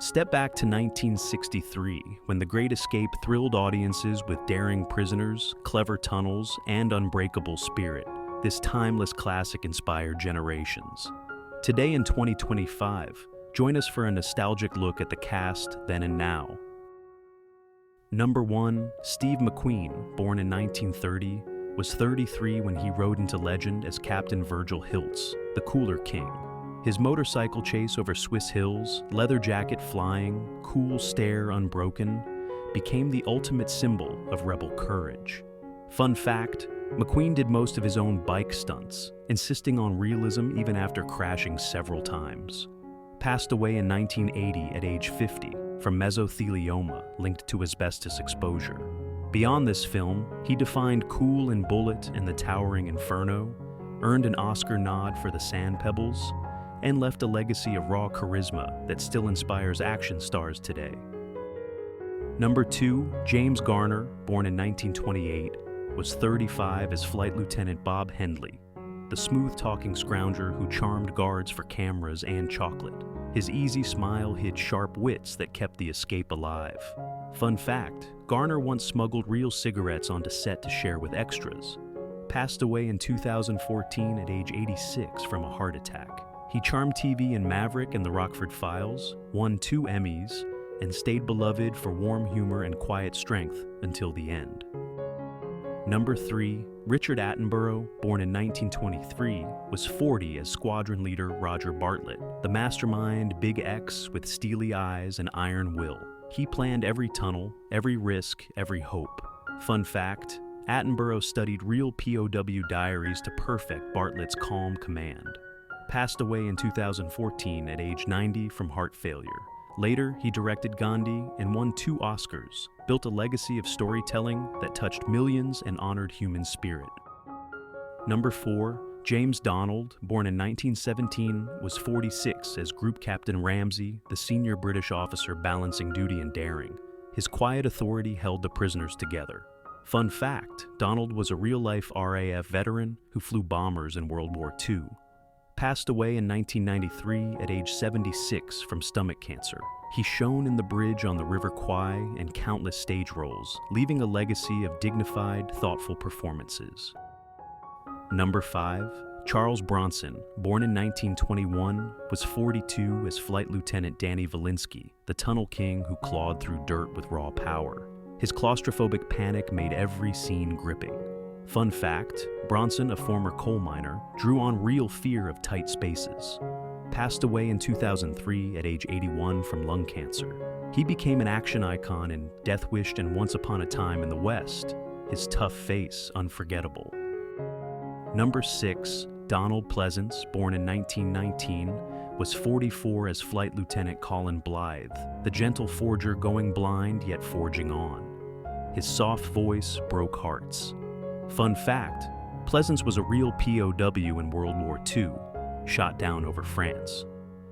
Step back to 1963, when The Great Escape thrilled audiences with daring prisoners, clever tunnels, and unbreakable spirit. This timeless classic inspired generations. Today in 2025, join us for a nostalgic look at the cast then and now. Number 1, Steve McQueen, born in 1930, was 33 when he rode into legend as Captain Virgil Hiltz, the Cooler King. His motorcycle chase over Swiss hills, leather jacket flying, cool stare unbroken, became the ultimate symbol of rebel courage. Fun fact, McQueen did most of his own bike stunts, insisting on realism even after crashing several times. Passed away in 1980 at age 50 from mesothelioma linked to asbestos exposure. Beyond this film, he defined Cool and Bullet in The Towering Inferno, earned an Oscar nod for The Sand Pebbles, and left a legacy of raw charisma that still inspires action stars today. Number 2, James Garner, born in 1928, was 35 as Flight Lieutenant Bob Hendley, the smooth-talking scrounger who charmed guards for cameras and chocolate. His easy smile hid sharp wits that kept the escape alive. Fun fact, Garner once smuggled real cigarettes onto set to share with extras. Passed away in 2014 at age 86 from a heart attack. He charmed TV in Maverick and The Rockford Files, won 2 Emmys, and stayed beloved for warm humor and quiet strength until the end. Number 3, Richard Attenborough, born in 1923, was 40 as Squadron Leader Roger Bartlett, the mastermind Big X with steely eyes and iron will. He planned every tunnel, every risk, every hope. Fun fact, Attenborough studied real POW diaries to perfect Bartlett's calm command. Passed away in 2014 at age 90 from heart failure. Later, he directed Gandhi and won 2 Oscars, built a legacy of storytelling that touched millions and honored human spirit. Number 4, James Donald, born in 1917, was 46 as Group Captain Ramsey, the senior British officer balancing duty and daring. His quiet authority held the prisoners together. Fun fact, Donald was a real-life RAF veteran who flew bombers in World War II. Passed away in 1993 at age 76 from stomach cancer. He shone in The Bridge on the River Kwai and countless stage roles, leaving a legacy of dignified, thoughtful performances. Number 5, Charles Bronson, born in 1921, was 42 as Flight Lieutenant Danny Valinsky, the tunnel king who clawed through dirt with raw power. His claustrophobic panic made every scene gripping. Fun fact, Bronson, a former coal miner, drew on real fear of tight spaces. Passed away in 2003 at age 81 from lung cancer. He became an action icon in Death Wished and Once Upon a Time in the West, his tough face unforgettable. Number 6, Donald Pleasence, born in 1919, was 44 as Flight Lieutenant Colin Blythe, the gentle forger going blind yet forging on. His soft voice broke hearts. Fun fact, Pleasence was a real POW in World War II, shot down over France.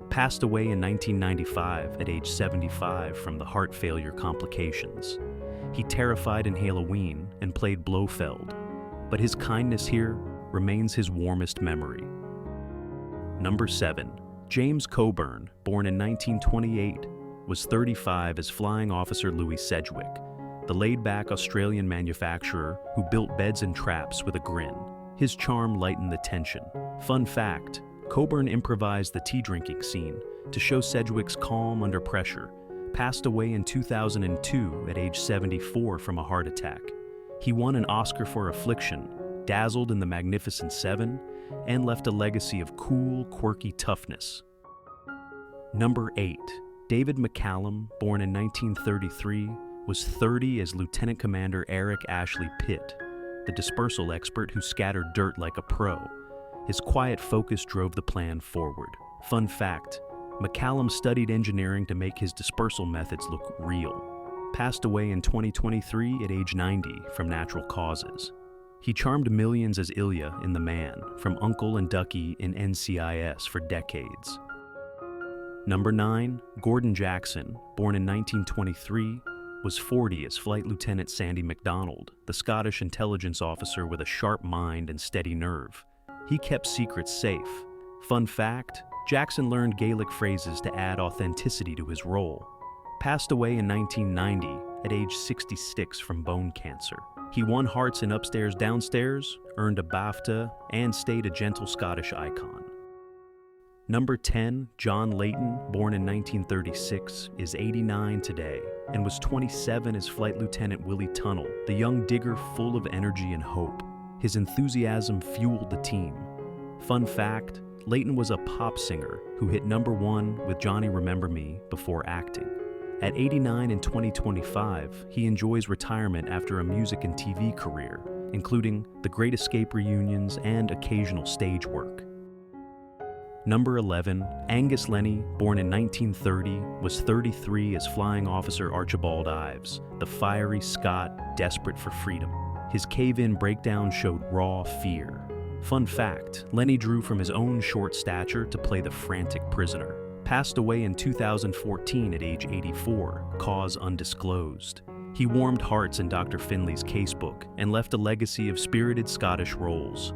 Passed away in 1995 at age 75 from the heart failure complications. He terrified in Halloween and played Blofeld, but his kindness here remains his warmest memory. Number 7, James Coburn, born in 1928, was 35 as Flying Officer Louis Sedgwick, the laid-back Australian manufacturer who built beds and traps with a grin. His charm lightened the tension. Fun fact, Coburn improvised the tea-drinking scene to show Sedgwick's calm under pressure. Passed away in 2002 at age 74 from a heart attack. He won an Oscar for Affliction, dazzled in The Magnificent Seven, and left a legacy of cool, quirky toughness. Number 8, David McCallum, born in 1933, was 30 as Lieutenant Commander Eric Ashley Pitt, the dispersal expert who scattered dirt like a pro. His quiet focus drove the plan forward. Fun fact, McCallum studied engineering to make his dispersal methods look real. Passed away in 2023 at age 90 from natural causes. He charmed millions as Ilya in The Man, from Uncle and Ducky in NCIS for decades. Number 9, Gordon Jackson, born in 1923, was 40 as Flight Lieutenant Sandy MacDonald, the Scottish intelligence officer with a sharp mind and steady nerve. He kept secrets safe. Fun fact, Jackson learned Gaelic phrases to add authenticity to his role. Passed away in 1990 at age 66 from bone cancer. He won hearts in Upstairs Downstairs, earned a BAFTA, and stayed a gentle Scottish icon. Number 10, John Leyton, born in 1936, is 89 today and was 27 as Flight Lieutenant Willie Tunnell, the young digger full of energy and hope. His enthusiasm fueled the team. Fun fact, Leyton was a pop singer who hit number 1 with Johnny Remember Me before acting. At 89 in 2025, he enjoys retirement after a music and TV career, including The Great Escape reunions and occasional stage work. Number 11, Angus Lennie, born in 1930, was 33 as Flying Officer Archibald Ives, the fiery Scot desperate for freedom. His cave-in breakdown showed raw fear. Fun fact, Lennie drew from his own short stature to play the frantic prisoner. Passed away in 2014 at age 84, cause undisclosed. He warmed hearts in Dr. Finley's casebook and left a legacy of spirited Scottish roles.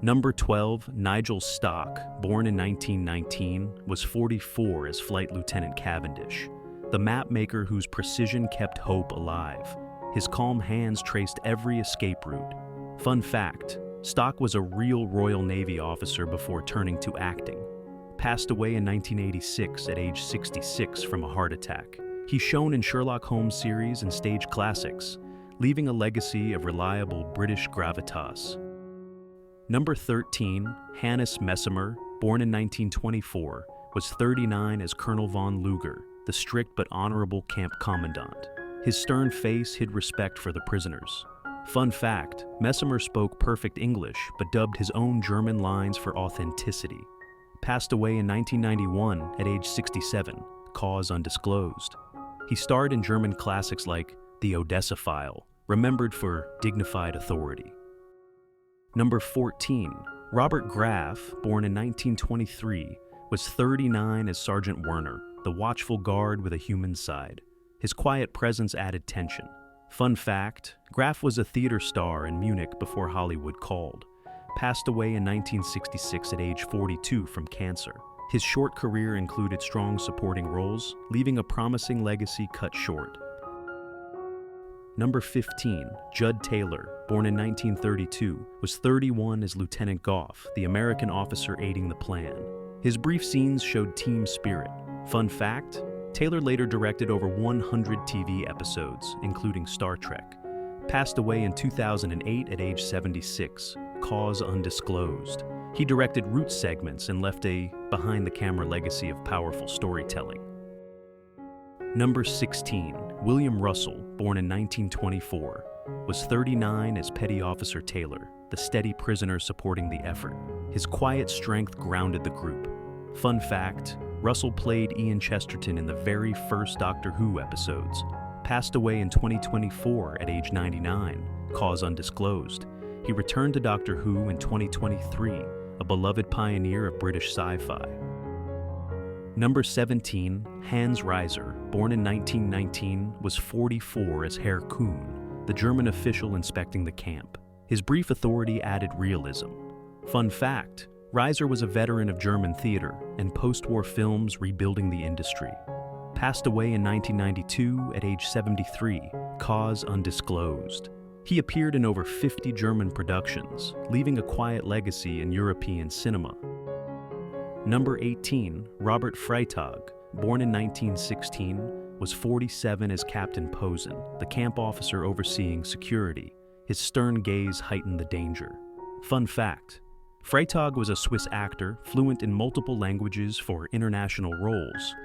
Number 12, Nigel Stock, born in 1919, was 44 as Flight Lieutenant Cavendish, the map maker whose precision kept hope alive. His calm hands traced every escape route. Fun fact, Stock was a real Royal Navy officer before turning to acting. Passed away in 1986 at age 66 from a heart attack. He's shown in Sherlock Holmes series and stage classics, leaving a legacy of reliable British gravitas. Number 13, Hannes Messemer, born in 1924, was 39 as Colonel von Luger, the strict but honorable camp commandant. His stern face hid respect for the prisoners. Fun fact, Messemer spoke perfect English but dubbed his own German lines for authenticity. Passed away in 1991 at age 67, cause undisclosed. He starred in German classics like The Odessa File, remembered for dignified authority. Number 14, Robert Graf, born in 1923, was 39 as Sergeant Werner, the watchful guard with a human side. His quiet presence added tension. Fun fact, Graf was a theater star in Munich before Hollywood called. Passed away in 1966 at age 42 from cancer. His short career included strong supporting roles, leaving a promising legacy cut short. Number 15, Jud Taylor, born in 1932, was 31 as Lieutenant Goff, the American officer aiding the plan. His brief scenes showed team spirit. Fun fact, Taylor later directed over 100 TV episodes, including Star Trek. Passed away in 2008 at age 76, cause undisclosed. He directed route segments and left a behind-the-camera legacy of powerful storytelling. Number 16, William Russell, born in 1924, was 39 as Petty Officer Taylor, the steady prisoner supporting the effort. His quiet strength grounded the group. Fun fact, Russell played Ian Chesterton in the very first Doctor Who episodes. Passed away in 2024 at age 99, cause undisclosed. He returned to Doctor Who in 2023, a beloved pioneer of British sci-fi. Number 17, Hans Reiser, born in 1919, was 44 as Herr Kuhn, the German official inspecting the camp. His brief authority added realism. Fun fact, Reiser was a veteran of German theater and post-war films rebuilding the industry. Passed away in 1992 at age 73, cause undisclosed. He appeared in over 50 German productions, leaving a quiet legacy in European cinema. Number 18, Robert Freitag, born in 1916, was 47 as Captain Posen, the camp officer overseeing security. His stern gaze heightened the danger. Fun fact, Freitag was a Swiss actor, fluent in multiple languages for international roles.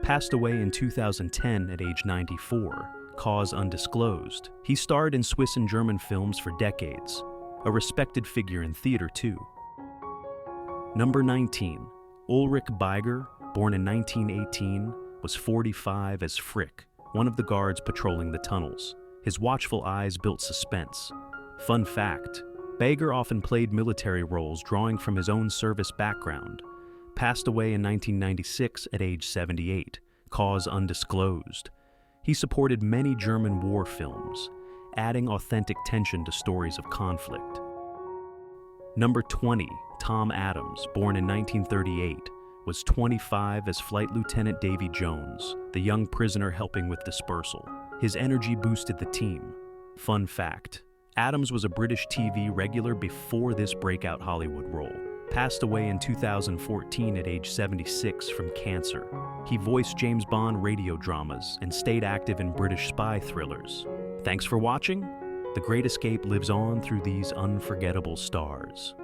Passed away in 2010 at age 94, cause undisclosed. He starred in Swiss and German films for decades, a respected figure in theater too. Number 19, Ulrich Beiger, born in 1918, was 45 as Frick, one of the guards patrolling the tunnels. His watchful eyes built suspense. Fun fact, Beiger often played military roles drawing from his own service background. Passed away in 1996 at age 78, cause undisclosed. He supported many German war films, adding authentic tension to stories of conflict. Number 20, Tom Adams, born in 1938, was 25 as Flight Lieutenant Davy Jones, the young prisoner helping with dispersal. His energy boosted the team. Fun fact, Adams was a British TV regular before this breakout Hollywood role. Passed away in 2014 at age 76 from cancer. He voiced James Bond radio dramas and stayed active in British spy thrillers. Thanks for watching. The Great Escape lives on through these unforgettable stars.